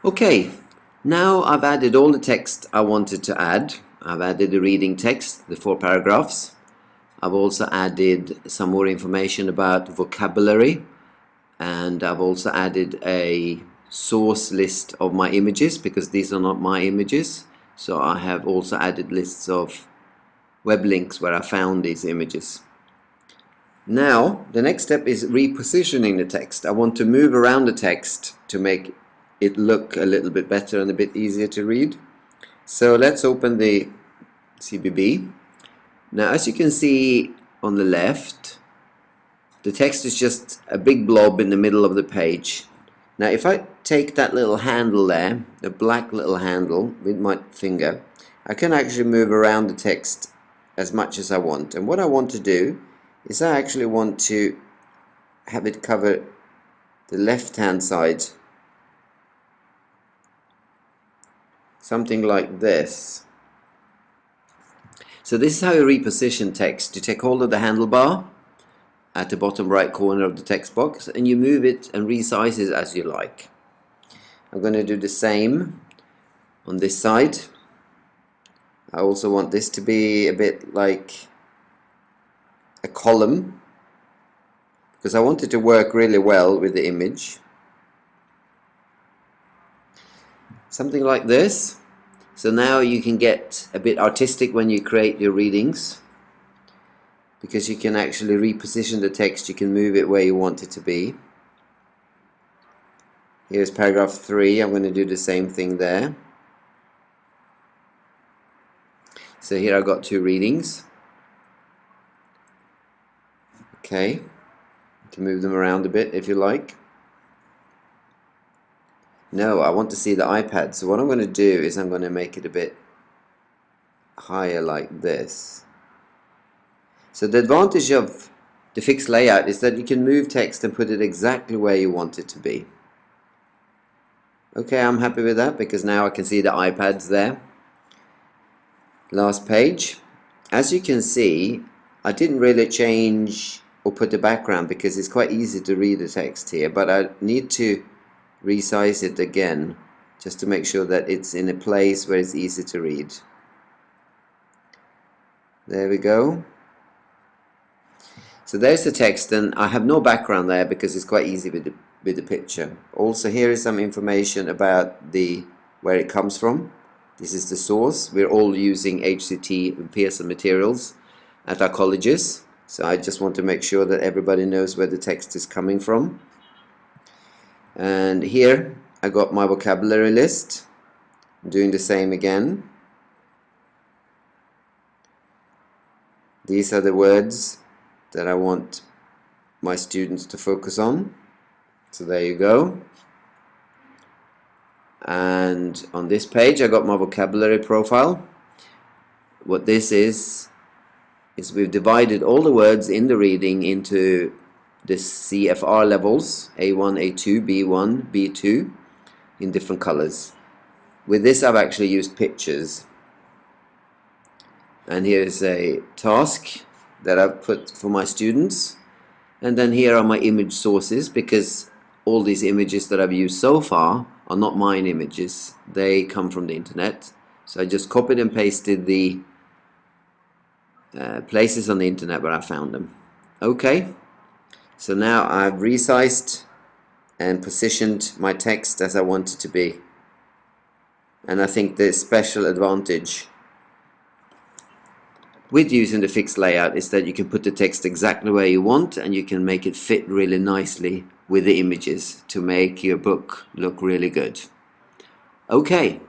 Okay, now I've added all the text I wanted to add. I've added the reading text, the 4 paragraphs. I've also added some more information about vocabulary, and I've also added a source list of my images because these are not my images. So I have also added lists of web links where I found these images. Now the next step is repositioning the text. I want to move around the text to make it look a little bit better and a bit easier to read. So let's open the CBB. Now as you can see on the left, the text is just a big blob in the middle of the page. Now if I take that little handle there, the black little handle with my finger, I can actually move around the text as much as I want. And what I want to do is I actually want to have it cover the left hand side, something like this. So this is how you reposition text. You take hold of the handlebar at the bottom right corner of the text box and you move it and resize it as you like. I'm going to do the same on this side. I also want this to be a bit like a column because I want it to work really well with the image. Something like this. So now you can get a bit artistic when you create your readings, because you can actually reposition the text. You can move it where you want it to be. Here's paragraph 3. I'm going to do the same thing there. So here I've got 2 readings. Okay, you can move them around a bit if you like. No, I want to see the iPad, so what I'm going to do is I'm going to make it a bit higher like this. So the advantage of the fixed layout is that you can move text and put it exactly where you want it to be. Okay, I'm happy with that because now I can see the iPads there. Last page. As you can see, I didn't really change or put the background because it's quite easy to read the text here, but I need to resize it again just to make sure that it's in a place where it's easy to read. There we go. So there's the text, and I have no background there because it's quite easy with the picture. Also here is some information about where it comes from. This is the source. We're all using HCT and Pearson materials at our colleges, so I just want to make sure that everybody knows where the text is coming from. And here I got my vocabulary list. I'm doing the same again. These are the words that I want my students to focus on. So there you go. And on this page I got my vocabulary profile. What this is we've divided all the words in the reading into the CFR levels, A1, A2, B1, B2, in different colors. With this I've actually used pictures. And here's a task that I've put for my students. And then here are my image sources, because all these images that I've used so far are not mine images. They come from the internet. So I just copied and pasted the places on the internet where I found them. Okay. So now I've resized and positioned my text as I want it to be. And I think the special advantage with using the fixed layout is that you can put the text exactly where you want, and you can make it fit really nicely with the images to make your book look really good. Okay.